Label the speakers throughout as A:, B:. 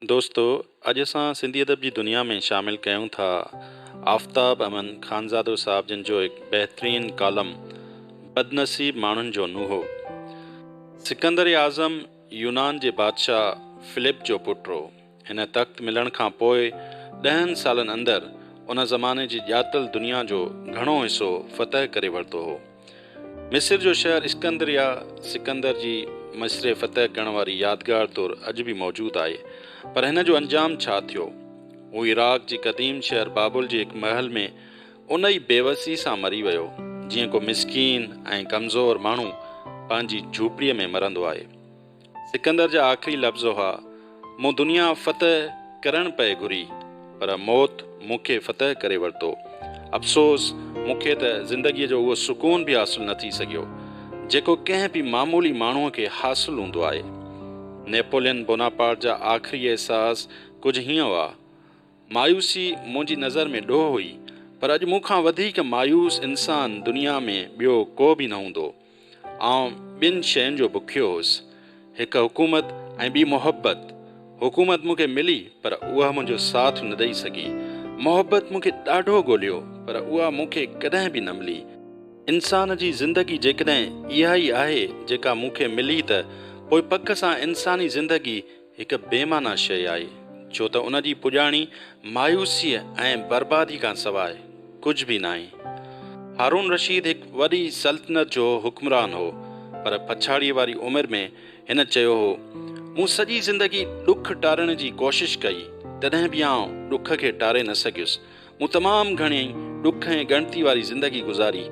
A: दोस्तों, अॼु असां सिंधी अदब जी दुनिया में शामिल कयूं था आफ़ताब अमन खानज़ादो साहब जिन जो हिकु बहितरीन कॉलम बदनसीब माण्हुनि जो नुहो। सिकंदर आज़म यूनान जे बादशाह फिलिप जो पुटु हो। हिन तख़्त मिलण खां पोइ 10 सालनि अंदरि उन ज़माने जी ॼातल दुनिया जो घणो हिसो फ़तह करे वरितो हो। मिस्र जो शहर इस्कंदरिया सिकंदर जी मिस्र फ़तह करण वारी यादगार तौरु अॼु बि मौजूदु आहे, पर हिन जो अंजाम छा थियो? हू इराक़ जी क़दीम शहर बाबुल जे हिकु महल में उन ई बेवसी सां मरी वियो, जीअं को मिसकीन ऐं कमज़ोर माण्हू पंहिंजी झूपड़ीअ में मरंदो आहे। सिकंदर जा आख़िरी लफ़्ज़ हुआ, मूं दुनिया फ़तह करण पए घुरी, पर मौत मूंखे फ़तह करे वरितो। अफ़सोस मूंखे त ज़िंदगीअ जो उहो सुकून बि हासिलु न थी सघियो जेको कंहिं बि मामूली माण्हूअ खे हासिलु हूंदो आहे। नेपोलियन बोनापार्ट जा आख़िरी अहसास कुझु हीअं हुआ, मायूसी मुंहिंजी नज़र में ॾोह हुई, पर अॼु मूंखां वधीक मायूस इंसान दुनिया में ॿियो को बि न हूंदो। आउं ॿिनि शयुनि जो बुखियो हुउसि, हिकु हुकूमत ऐं ॿी मोहबत। हुकूमत मूंखे मिली पर उहा मुंहिंजो साथ न ॾेई सघी। मोहबत मूंखे ॾाढो ॻोल्हियो पर उहा मूंखे कॾहिं बि न मिली। इंसान जी ज़िंदगी जेकॾहिं इहा ई आहे जेका मूंखे मिली त पोइ पक सां इंसानी ज़िंदगी हिकु बेमाना शइ आहे, छो त उन जी पुॼाणी मायूसीअ ऐं बर्बादी खां सवाइ कुझु बि न आहे। हारून रशीद हिकु वॾी सल्तनत जो हुक्मरान हो, पर पछाड़ीअ वारी उमिरि में हिन चयो हो, मूं सॼी ज़िंदगी ॾुख टारण जी कोशिशि कई, तॾहिं बि आउं ॾुख खे टारे न सघियुसि। मूं तमामु घणी ॾुख ऐं ॻणती वारी ज़िंदगी गुज़ारी।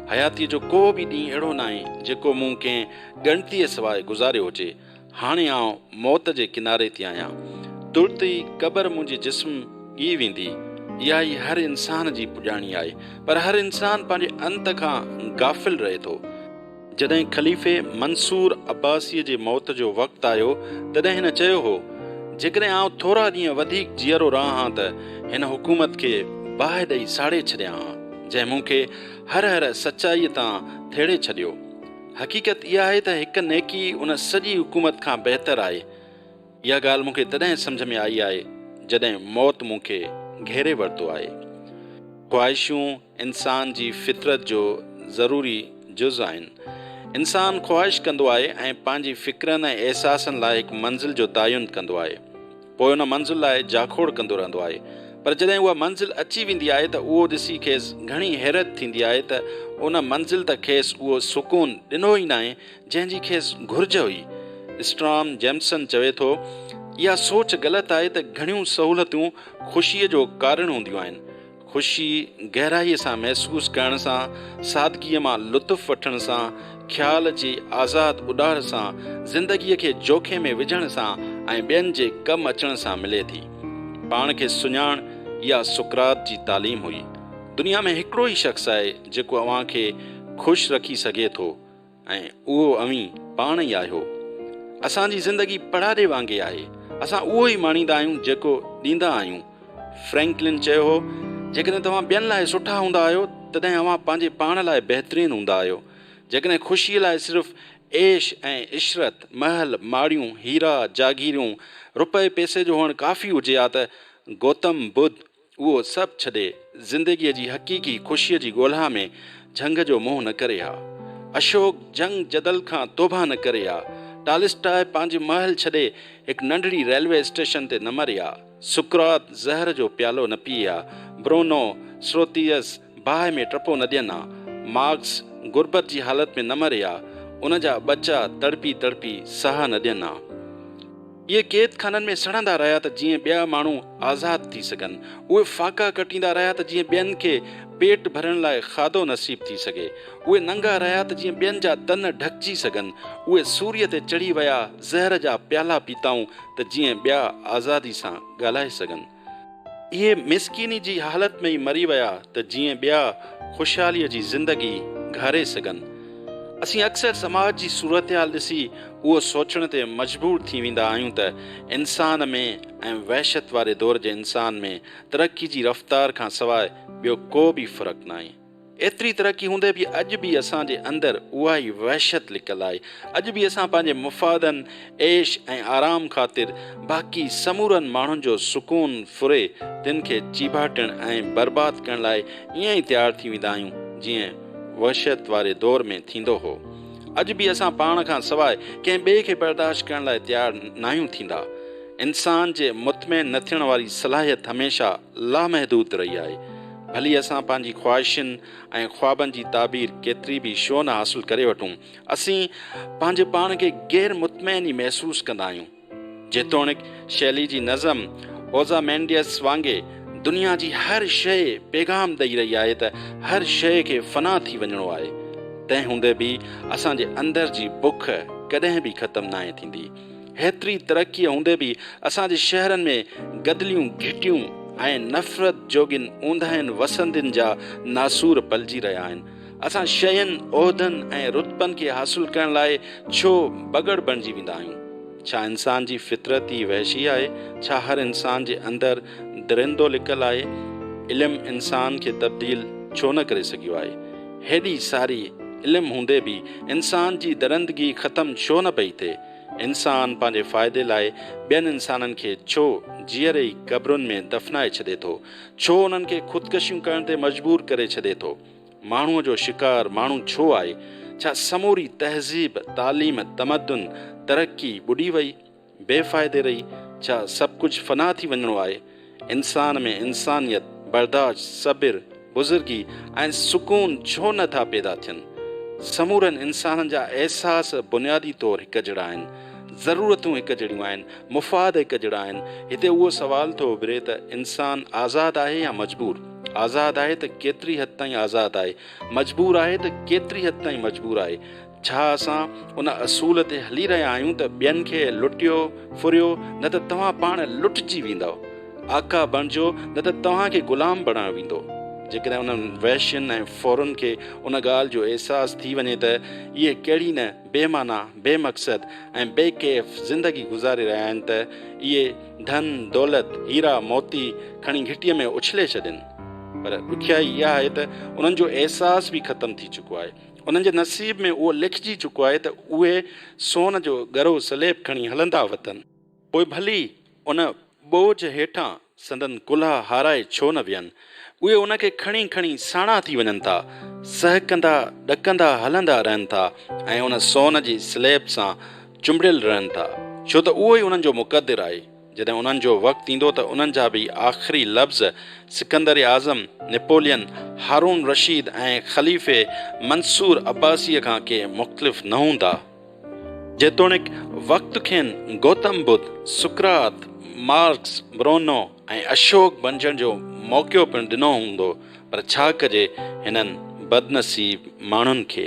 A: हयातीअ जो को बि ॾींहुं अहिड़ो न आहे जेको मूं कंहिं ॻणतीअ सवाइ गुज़ारियो हुजे। हाणे आउं मौत जे किनारे ते आहियां। तुर्त ई क़बर मुंहिंजे जिस्म ॻी वेंदी। इहा ई हर इंसान जी पुॼाणी आहे, पर हर इंसान पंहिंजे अंत खां गाफ़िल रहे थो। जॾहिं ख़लीफ़े मंसूर अब्बासीअ जे मौत जो वक़्तु आयो, तॾहिं हिन चयो हो, जेकॾहिं आउं थोरा ॾींहं वधीक जीअरो रहां हा त हिन हुकूमत खे बाहि ॾेई साड़े छॾियां हा, जंहिं मूंखे हर हर सचाईअ तां थेड़े छॾियो। हक़ीक़त इहा आहे त हिकु नेकी उन सॼी हुकूमत खां बहितर आहे। इहा ॻाल्हि मूंखे तॾहिं सम्झ में आई आहे जॾहिं मौत मूंखे घेरे वरितो आहे। ख़्वाहिशूं इंसान जी फितरत जो ज़रूरी जुज़ आहिनि। इंसान ख़्वाहिश कंदो आहे ऐं पंहिंजी फ़िक्रनि ऐं अहसासनि लाइ हिकु मंज़िल जो तयन कंदो आहे, पोइ उन मंज़िल लाइ जाखोड़ कंदो रहंदो आहे। पर जॾहिं उहा मंज़िल अची वेंदी आहे त उहो ॾिसी खेसि घणी हैरत थींदी आहे त उन मंज़िल त खेसि उहो सुकून ॾिनो ई न आहे जंहिंजी खेसि घुर्ज हुई। स्ट्रॉम जेम्सन चवे थो, इहा सोच ग़लति आहे त घणियूं सहूलियतूं ख़ुशीअ जो कारण हूंदियूं आहिनि। ख़ुशी गहराईअ सां महसूसु करण सां, सादगीअ मां लुत्फ़ वठण सां, ख़्याल जी आज़ादु उॾार सां, ज़िंदगीअ खे जोखे में विझण सां ऐं ॿियनि जे कमु अचण सां मिले थी। पाण खे सुञाण इहा सुकरात जी तालीम हुई। दुनिया में हिकिड़ो ई शख़्स आहे जेको अव्हां खे ख़ुशि रखी सघे थो ऐं उहो अव्हीं पाण ई आहियो। असांजी ज़िंदगी पड़ाॾे वांगुरु आहे। असां उहो ई माणींदा आहियूं जेको ॾींदा आहियूं। फ्रैंकलिन चयो हो, जेकॾहिं तव्हां ॿियनि लाइ सुठा हूंदा आहियो तॾहिं अव्हां पंहिंजे पाण लाइ बहितरीनु हूंदा आहियो। जेकॾहिं ख़ुशीअ लाइ सिर्फ़ु ऐश ऐं इशरत, महल, माड़ियूं, हीरा, जागीरियूं, रुपए पैसे जो हुअणु काफ़ी हुजे हा त गौतम बुद्ध उहो सभु छॾे ज़िंदगीअ जी हक़ीक़ी ख़ुशीअ जी ॻोल्हा में झंग जो मुंहुं न करे हा। अशोक जंग जदल खां तौबा न करे हा। टालिस्टाए पंहिंजे महल छॾे हिकु नंढड़ी रेलवे स्टेशन ते न मरे हा। सुकरात ज़हर जो प्यालो न पीए हा। ब्रोनो स्रोतियस बाहि में टपो न ॾियनि हा। मार्क्स गुरबत जी हालत में न मरे हा। उन जा बच्चा तड़पी तड़पी साह न ॾियनि हा। इहे क़ैद खाननि में सड़ंदा रहिया त जीअं ॿिया माण्हू आज़ादु थी सघनि। उहे फ़ाक़ा कटींदा रहिया त जीअं ॿियनि खे पेट भरण लाइ खाधो नसीब थी सघे। उहे नंगा रहिया त जीअं ॿियनि जा तन ढकिजी सघनि। उहे सूर्य ते चढ़ी विया, ज़हर जा प्याला पीताऊं त जीअं ॿिया आज़ादी सां ॻाल्हाए सघनि। इहे मिसकीनी जी हालत में ई मरी विया त जीअं ॿिया ख़ुशहालीअ जी ज़िंदगी घारे सघनि। असीं अक्सर समाज जी सूरत हाल ॾिसी उहो सोचण ते मजबूर थी वेंदा आहियूं त इंसान में ऐं वहशत वारे दौर जे इंसान में तरक़ी जी रफ़्तार खां सवाइ ॿियो को बि फ़र्क़ु न आहे। एतिरी तरक़ी हूंदे बि अॼु बि असांजे अंदरि उहा ई वहशत लिकल आहे। अॼु बि असां पंहिंजे मुफ़ादनि ऐश ऐं आराम ख़ातिर बाक़ी समूरनि माण्हुनि जो सुकून फुरे तिन खे चीभाटण ऐं बर्बादु करण लाइ ईअं ई तयारु थी वेंदा आहियूं जीअं वहशत वारे दौर में थींदो हो। अॼु बि असां पाण खां सवाइ कंहिं ॿिए खे बर्दाश्त करण लाइ तयारु न आहियूं थींदा। इंसान जे मुतमइन न थियण वारी सलाहियत हमेशा लामहदूद रही आहे। भली असां पंहिंजी ख़्वाहिशुनि ऐं ख़्वाबनि जी ताबीर केतिरी बि छो न हासिलु करे वठूं, असीं पंहिंजे पाण खे ग़ैर मुतमइन ई महसूसु कंदा आहियूं। जेतोणीकि शैली जी नज़म ओज़ामेंडियस वांगुरु दुनिया जी हर शइ पैगाम ॾेई रही आहे त हर शइ खे फ़ना थी वञिणो आहे। तंहिं हूंदे बि असांजे अंदरि जी बुख कॾहिं बि ख़तमु न थींदी। हेतिरी तरक़ीअ हूंदे बि असांजे शहरनि में गदलियूं घिटियूं ऐं नफ़रत जोगिन ऊंदहनि वसंदिन जा नासूर पलिजी रहिया आहिनि। असां शयुनि उहिदनि ऐं रुतबनि खे हासिलु करण लाइ छो बगड़ बणिजी वेंदा आहियूं? छा इंसान जी फितरत ई वहशी आहे? छा हर इंसान जे अंदरि दरिंदो लिकल आहे? इल्मु इंसान खे तब्दील छो न करे सघियो आहे? हेॾी सारी इल्मु हूंदे बि इंसान जी दरिंदगी ख़तमु छो न पई थिए? इंसान पंहिंजे फ़ाइदे लाइ ॿियनि इंसाननि खे छो जीअरे ई क़ब्रुनि में दफ़नाए छॾे थो? छो उन्हनि खे ख़ुदकशियूं करण ते मजबूर करे छॾे थो? माण्हूअ जो शिकार माण्हू छो आहे? छा समूरी तहज़ीब, तालीम, तमदन, तरक़ी ॿुॾी वई, बेफ़ाइदे रही? छा सभु कुझु फ़ना थी वञिणो आहे? इंसान में इंसानियत, बर्दाश्त, सब्र, बुज़ुर्गी ऐं सुकून छो नथा पैदा थियनि? समूरनि इंसाननि जा अहसास बुनियादी तौरु हिकु जहिड़ा आहिनि, ज़रूरतूं हिकु जहिड़ियूं आहिनि, मुफ़ाद हिकु जहिड़ा आहिनि। हिते उहो सुवाल थो उभिरे त इंसान आज़ादु आहे या मजबूर? आज़ादु आहे त केतिरी हद ताईं आज़ादु आहे? मजबूर आहे त केतिरी हद ताईं मजबूर आहे? छा असां उन असूल ते हली रहिया आहियूं त ॿियनि खे लुटियो फुरियो न त तव्हां पाण लुटिजी वेंदव, आका बणिजो न त तव्हांखे ग़ुलाम बणायो वेंदो? जेकॾहिं उन्हनि वहशियुनि ऐं फ़ौरनि खे उन ॻाल्हि जो अहसासु थी वञे त इहे कहिड़ी न बेमाना, बेमक़सद ऐं बेकैफ़ ज़िंदगी गुज़ारे रहिया आहिनि त इहे धन दौलत, हीरा मोती खणी घिटीअ में उछले छॾनि। पर ॾुखियाई इहा आहे त उन्हनि जो अहसास बि ख़तमु थी चुको आहे। उन्हनि जे नसीब में उहो लिखिजी चुको आहे त उहे सोन जो ॻरो सलेब खणी हलंदा वतन। पोइ भली उन बोझ हेठां संदन कुल्हा हाराए छो न वियनि? उहे उनखे खणी खणी साणा थी वञनि था, सहकंदा ॾकंदा हलंदा रहनि था ऐं उन सोन जी स्लेब सां चुंबड़ियल रहनि था, छो त उहो ई उन्हनि जो मुक़दर आहे। जॾहिं उन्हनि जो वक़्तु ईंदो त उन्हनि जा बि आख़िरी लफ़्ज़ सिकंदर आज़म, नेपोलियन, हारून रशीद ऐं ख़लीफ़े मंसूर अब्बासीअ खां के मुख़्तलिफ़ न हूंदा। जेतोणीकि वक़्तु खेनि गौतम बुद्ध, सुकरात, मार्क्स, ब्रोनो ऐं अशोक बणजण जो मौक़ो पिणु ॾिनो हूंदो, पर छा कजे हिननि बदनसीब माण्हुनि खे?